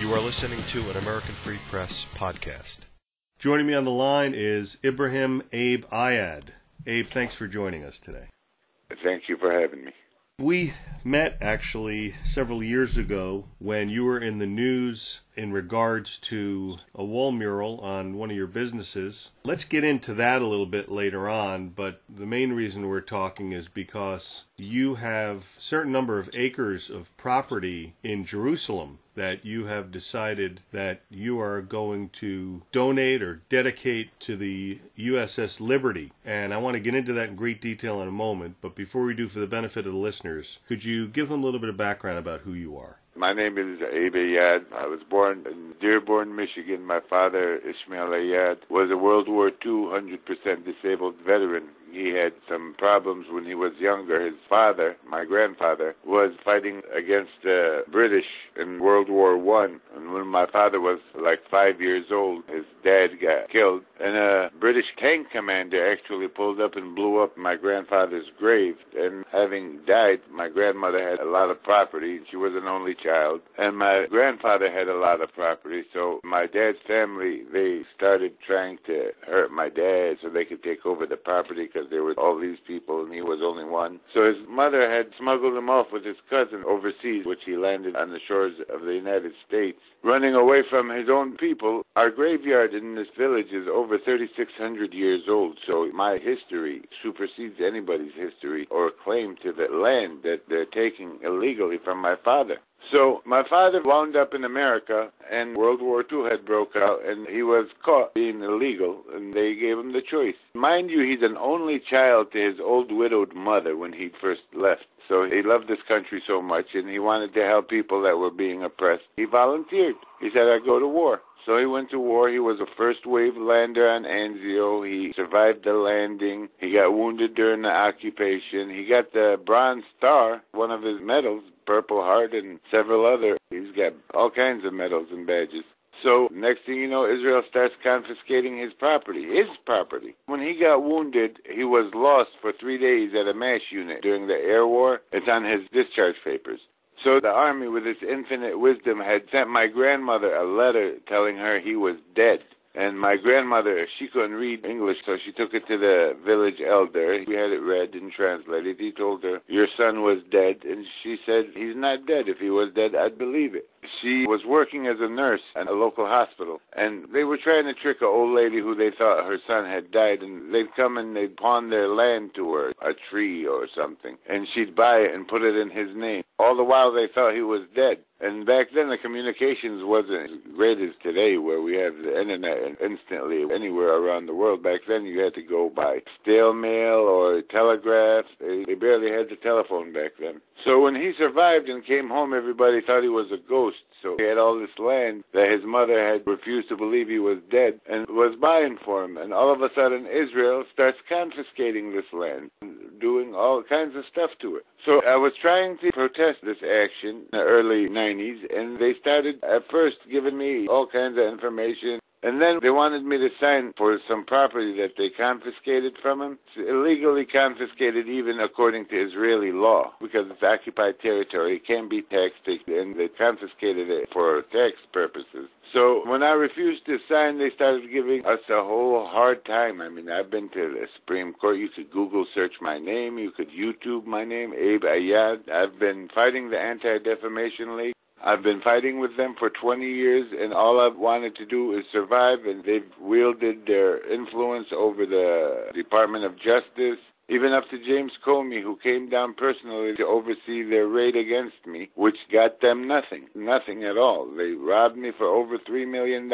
You are listening to an American Free Press podcast. Joining me on the line is Ibrahim Abe Ayad. Abe, thanks for joining us today. Thank you for having me. We met actually several years ago when you were in the news in regards to a wall mural on one of your businesses. Let's get into that a little bit later on, but the main reason we're talking is because you have a certain number of acres of property in Jerusalem that you have decided that you are going to donate or dedicate to the USS Liberty. And I want to get into that in great detail in a moment, but before we do, for the benefit of the listeners, could you give them a little bit of background about who you are? My name is Abe Ayad. I was born in Dearborn, Michigan. My father, Ishmael Ayad, was a World War II 100% disabled veteran. He had some problems when he was younger. His father, my grandfather, was fighting against the British in World War I. And when my father was like 5 years old, his dad got killed. And a British tank commander actually pulled up and blew up my grandfather's grave. And having died, my grandmother had a lot of property. She was an only child. And my grandfather had a lot of property. So my dad's family, they started trying to hurt my dad so they could take over the property because there were all these people and he was only one. So his mother had smuggled him off with his cousin overseas, which he landed on the shores of the United States, running away from his own people. Our graveyard in this village is over 3,600 years old, so my history supersedes anybody's history or claim to the land that they're taking illegally from my father. So my father wound up in America, and World War II had broke out, and he was caught being illegal, and they gave him the choice. Mind you, he's an only child to his old widowed mother when he first left. So he loved this country so much, and he wanted to help people that were being oppressed. He volunteered. He said, I'd go to war. So he went to war. He was a first-wave lander on Anzio. He survived the landing. He got wounded during the occupation. He got the Bronze Star, one of his medals, Purple Heart, and several other. He's got all kinds of medals and badges. So next thing you know, Israel starts confiscating his property. When he got wounded, he was lost for 3 days at a MASH unit during the air war. It's on his discharge papers. So the Army, with its infinite wisdom, had sent my grandmother a letter telling her he was dead. And my grandmother, she couldn't read English, so she took it to the village elder. We had it read and translated. He told her, your son was dead. And she said, he's not dead. If he was dead, I'd believe it. She was working as a nurse at a local hospital, and they were trying to trick an old lady who they thought her son had died, and they'd come and they'd pawn their land to her, a tree or something, and she'd buy it and put it in his name. All the while they thought he was dead. And back then the communications wasn't as great as today, where we have the internet instantly anywhere around the world. Back then you had to go by stale mail or telegraph. They barely had the telephone back then. So when he survived and came home, everybody thought he was a ghost. So he had all this land that his mother had refused to believe he was dead and was buying for him. And all of a sudden, Israel starts confiscating this land, doing all kinds of stuff to it. So I was trying to protest this action in the early 90s, and they started at first giving me all kinds of information. And then they wanted me to sign for some property that they confiscated from him. It's illegally confiscated even according to Israeli law, because it's occupied territory. It can't be taxed, and they confiscated it for tax purposes. So when I refused to sign, they started giving us a whole hard time. I mean, I've been to the Supreme Court. You could Google search my name. You could YouTube my name, Abe Ayad. I've been fighting the Anti-Defamation League. I've been fighting with them for 20 years, and all I've wanted to do is survive, and they've wielded their influence over the Department of Justice, even up to James Comey, who came down personally to oversee their raid against me, which got them nothing at all. They robbed me for over $3 million.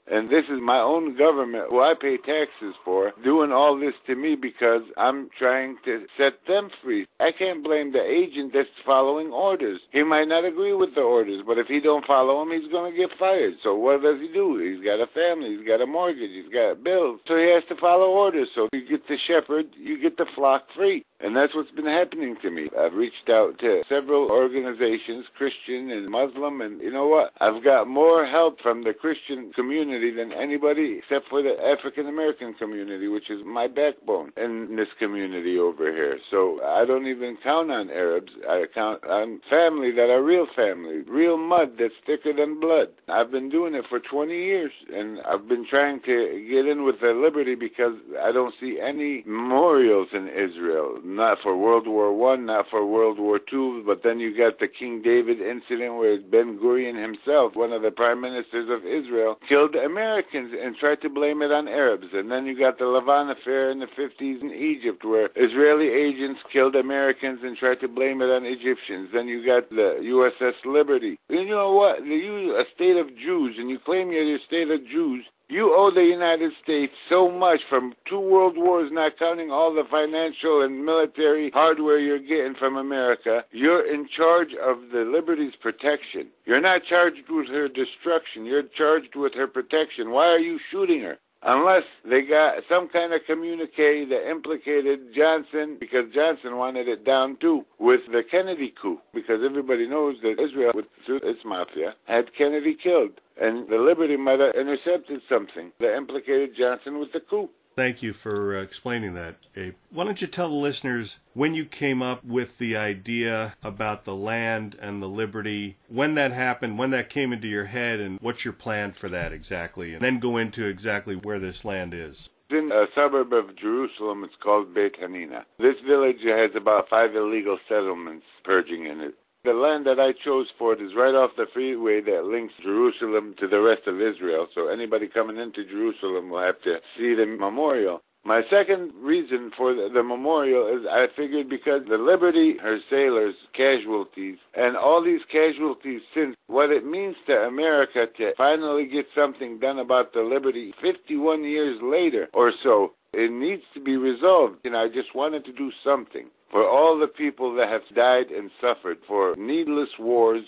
And this is my own government, who I pay taxes for, doing all this to me because I'm trying to set them free. I can't blame the agent that's following orders. He might not agree with the orders, but if he don't follow them, he's going to get fired. So what does he do? He's got a family, he's got a mortgage, he's got bills. So he has to follow orders. So you get the shepherd, you get the flock free. And that's what's been happening to me. I've reached out to several organizations, Christian and Muslim, and you know what? I've got more help from the Christian community community than anybody except for the African American community, which is my backbone in this community over here. So I don't even count on Arabs. I count on family that are real family, real mud that's thicker than blood. I've been doing it for 20 years, and I've been trying to get in with the liberty because I don't see any memorials in Israel, not for World War I, not for World War II, but then you got the King David incident where Ben-Gurion himself, one of the prime ministers of Israel, killed Americans and tried to blame it on Arabs. And then you got the Lavon affair in the 50s in Egypt where Israeli agents killed Americans and tried to blame it on Egyptians. Then you got the USS Liberty. And you know what? You a state of Jews, and you claim you're a state of Jews. You owe the United States so much from 2 world wars, not counting all the financial and military hardware you're getting from America. You're in charge of the Liberty's protection. You're not charged with her destruction. You're charged with her protection. Why are you shooting her? Unless they got some kind of communique that implicated Johnson, because Johnson wanted it down too, with the Kennedy coup. Because everybody knows that Israel, with its mafia, had Kennedy killed. And the Liberty might have intercepted something that implicated Johnson with the coup. Thank you for explaining that, Abe. Why don't you tell the listeners when you came up with the idea about the land and the liberty, when that happened, when that came into your head, and what's your plan for that exactly, and then go into exactly where this land is. In a suburb of Jerusalem, it's called Beit Hanina. This village has about 5 illegal settlements purging in it. The land that I chose for it is right off the freeway that links Jerusalem to the rest of Israel, so anybody coming into Jerusalem will have to see the memorial. My second reason for the memorial is I figured because the Liberty, her sailors, casualties, and all these casualties since, what it means to America to finally get something done about the Liberty 51 years later or so, it needs to be resolved. And I just wanted to do something for all the people that have died and suffered for needless wars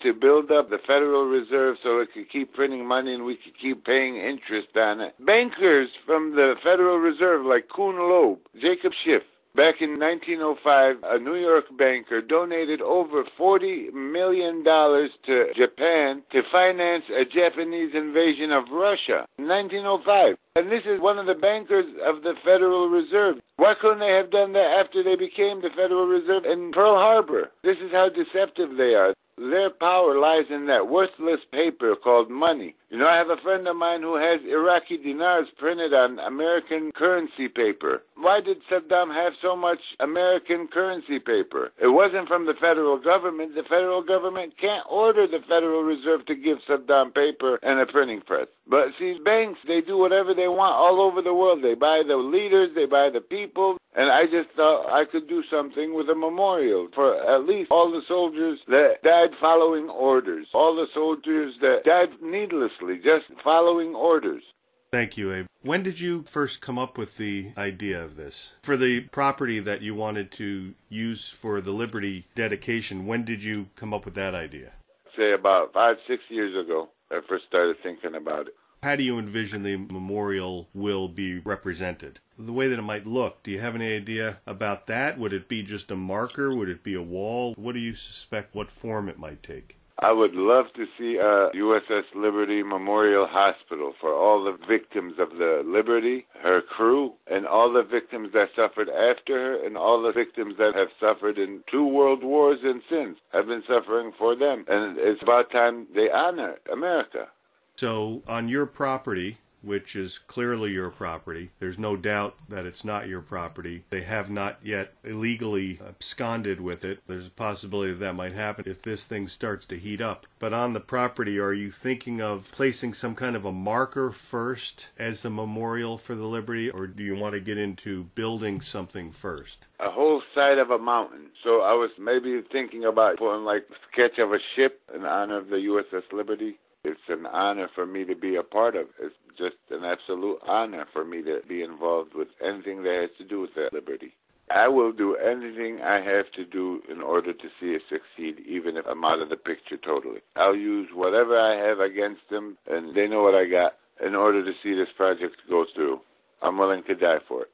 to build up the Federal Reserve so it could keep printing money and we could keep paying interest on it. Bankers from the Federal Reserve like Kuhn Loeb, Jacob Schiff, back in 1905, a New York banker donated over $40 million to Japan to finance a Japanese invasion of Russia in 1905. And this is one of the bankers of the Federal Reserve. Why couldn't they have done that after they became the Federal Reserve in Pearl Harbor? This is how deceptive they are. Their power lies in that worthless paper called money. You know, I have a friend of mine who has Iraqi dinars printed on American currency paper. Why did Saddam have so much American currency paper? It wasn't from the federal government. The federal government can't order the Federal Reserve to give Saddam paper and a printing press. But see, banks, they do whatever they want all over the world. They buy the leaders, they buy the people. And I just thought I could do something with a memorial for at least all the soldiers that died following orders. All the soldiers that died needlessly, just following orders. Thank you, Abe. When did you first come up with the idea of this? For the property that you wanted to use for the Liberty dedication, when did you come up with that idea? Say about 5-6 years ago, I first started thinking about it. How do you envision the memorial will be represented? The way that it might look, do you have any idea about that? Would it be just a marker? Would it be a wall? What do you suspect what form it might take? I would love to see a USS Liberty Memorial Hospital for all the victims of the Liberty, her crew, and all the victims that suffered after her, and all the victims that have suffered in 2 world wars and since have been suffering for them. And it's about time they honor America. So on your property, which is clearly your property, there's no doubt that it's not your property. They have not yet illegally absconded with it. There's a possibility that might happen if this thing starts to heat up. But on the property, are you thinking of placing some kind of a marker first as the memorial for the Liberty, or do you want to get into building something first? A whole side of a mountain. So I was maybe thinking about putting like a sketch of a ship in honor of the USS Liberty. It's an honor for me to be a part of. It's just an absolute honor for me to be involved with anything that has to do with that Liberty. I will do anything I have to do in order to see it succeed, even if I'm out of the picture totally. I'll use whatever I have against them, and they know what I got, in order to see this project go through. I'm willing to die for it.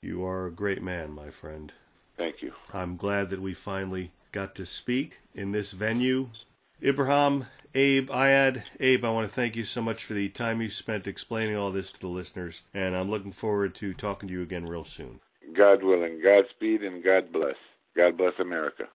You are a great man, my friend. Thank you. I'm glad that we finally got to speak in this venue. Ibrahim, Abe, Abe, I want to thank you so much for the time you spent explaining all this to the listeners, and I'm looking forward to talking to you again real soon. God willing. Godspeed and God bless. God bless America.